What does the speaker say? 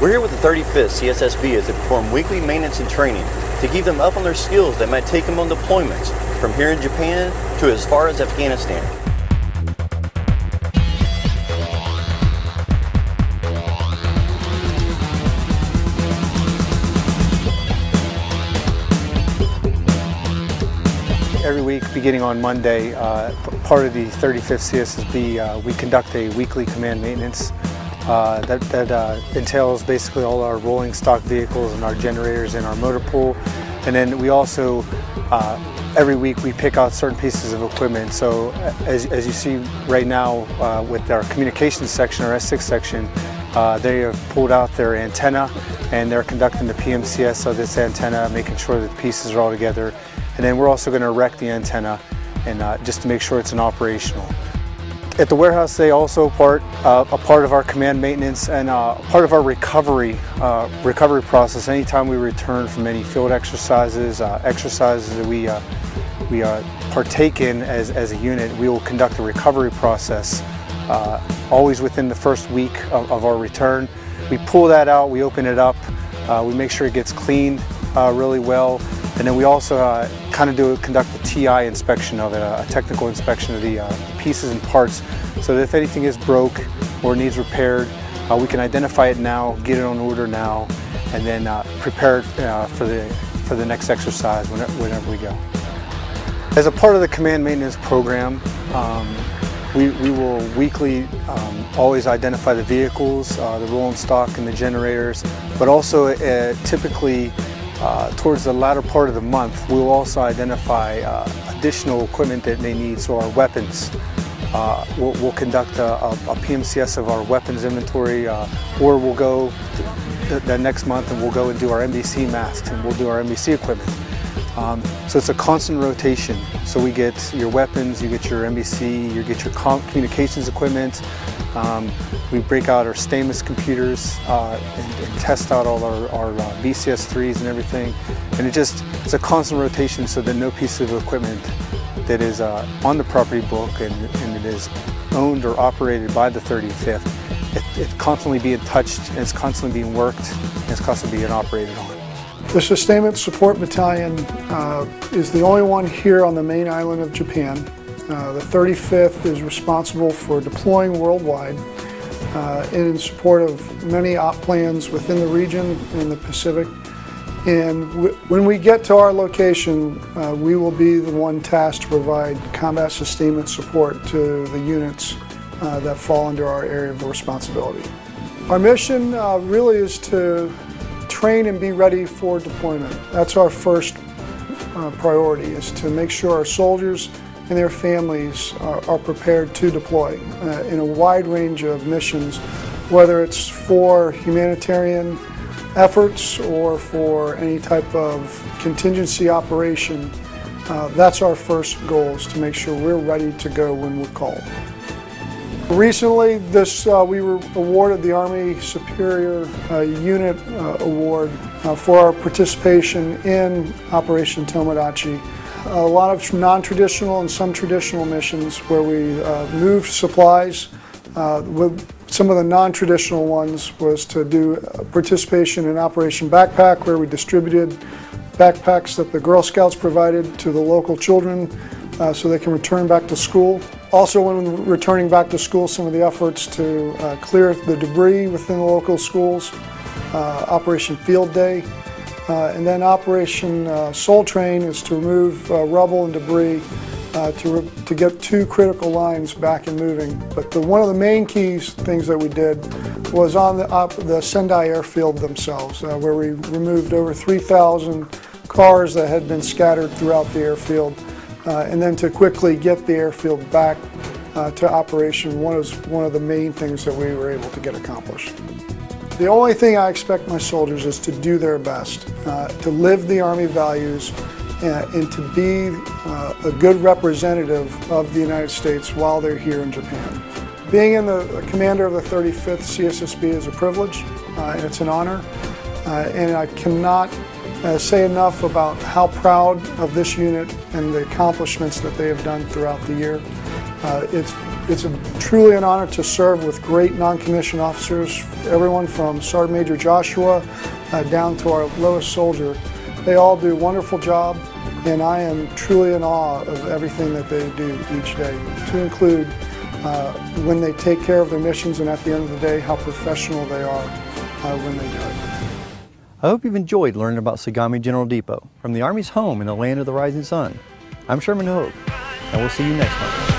We're here with the 35th CSSB as they perform weekly maintenance and training to keep them up on their skills that might take them on deployments from here in Japan to as far as Afghanistan. Every week, beginning on Monday, part of the 35th CSSB, we conduct a weekly command maintenance that entails basically all our rolling stock vehicles and our generators and our motor pool. And then we also, every week, we pick out certain pieces of equipment. So as you see right now with our communications section, our S6 section, they have pulled out their antenna and they're conducting the PMCS of this antenna, making sure that the pieces are all together. And then we're also going to erect the antenna and just to make sure it's operational. At the warehouse, they also a part of our command maintenance and part of our recovery process. Anytime we return from any field exercises, exercises that we partake in as a unit, we will conduct a recovery process always within the first week of our return. We pull that out, we open it up, we make sure it gets cleaned really well. And then we also conduct a TI inspection of it, a technical inspection of the pieces and parts, so that if anything is broke or needs repaired, we can identify it now, get it on order now, and then prepare it for the next exercise whenever we go. As a part of the command maintenance program, we will weekly always identify the vehicles, the rolling stock and the generators, but also typically towards the latter part of the month, we will also identify additional equipment that they need. So our weapons, we'll conduct a PMCS of our weapons inventory, or we'll go the next month and we'll go and do our MBC masks and we'll do our MBC equipment. So it's a constant rotation. So we get your weapons, you get your MBC, you get your communications equipment. We break out our stainless computers and test out all our BCS3s and everything. And it's a constant rotation so that no piece of equipment that is on the property book and it is owned or operated by the 35th, it's constantly being touched and it's constantly being worked and it's constantly being operated on. The Sustainment Support Battalion is the only one here on the main island of Japan. The 35th is responsible for deploying worldwide in support of many op plans within the region in the Pacific. And when we get to our location, we will be the one tasked to provide combat sustainment support to the units that fall under our area of responsibility. Our mission really is to train and be ready for deployment. That's our first priority, is to make sure our soldiers and their families are prepared to deploy in a wide range of missions, whether it's for humanitarian efforts or for any type of contingency operation. That's our first goal, is to make sure we're ready to go when we're called. Recently, we were awarded the Army Superior Unit Award for our participation in Operation Tomodachi. A lot of non-traditional and some traditional missions where we moved supplies. Some of the non-traditional ones was to do participation in Operation Backpack, where we distributed backpacks that the Girl Scouts provided to the local children so they can return back to school. Also, when returning back to school, some of the efforts to clear the debris within the local schools, Operation Field Day, and then Operation Soul Train is to remove rubble and debris to get 2 critical lines back and moving. But one of the main things that we did was on the Sendai airfield themselves, where we removed over 3,000 cars that had been scattered throughout the airfield. And then to quickly get the airfield back to operation was one of the main things that we were able to get accomplished. The only thing I expect my soldiers is to do their best, to live the Army values, and to be a good representative of the United States while they're here in Japan. Being in the commander of the 35th CSSB is a privilege, and it's an honor, and I cannot say enough about how proud of this unit and the accomplishments that they have done throughout the year. It's It's truly an honor to serve with great non-commissioned officers, everyone from Sergeant Major Joshua down to our lowest soldier. They all do a wonderful job, and I am truly in awe of everything that they do each day, to include when they take care of their missions, and at the end of the day, how professional they are when they do it. I hope you've enjoyed learning about Sagami General Depot, from the Army's home in the land of the rising sun. I'm Sherman Hope, and we'll see you next month.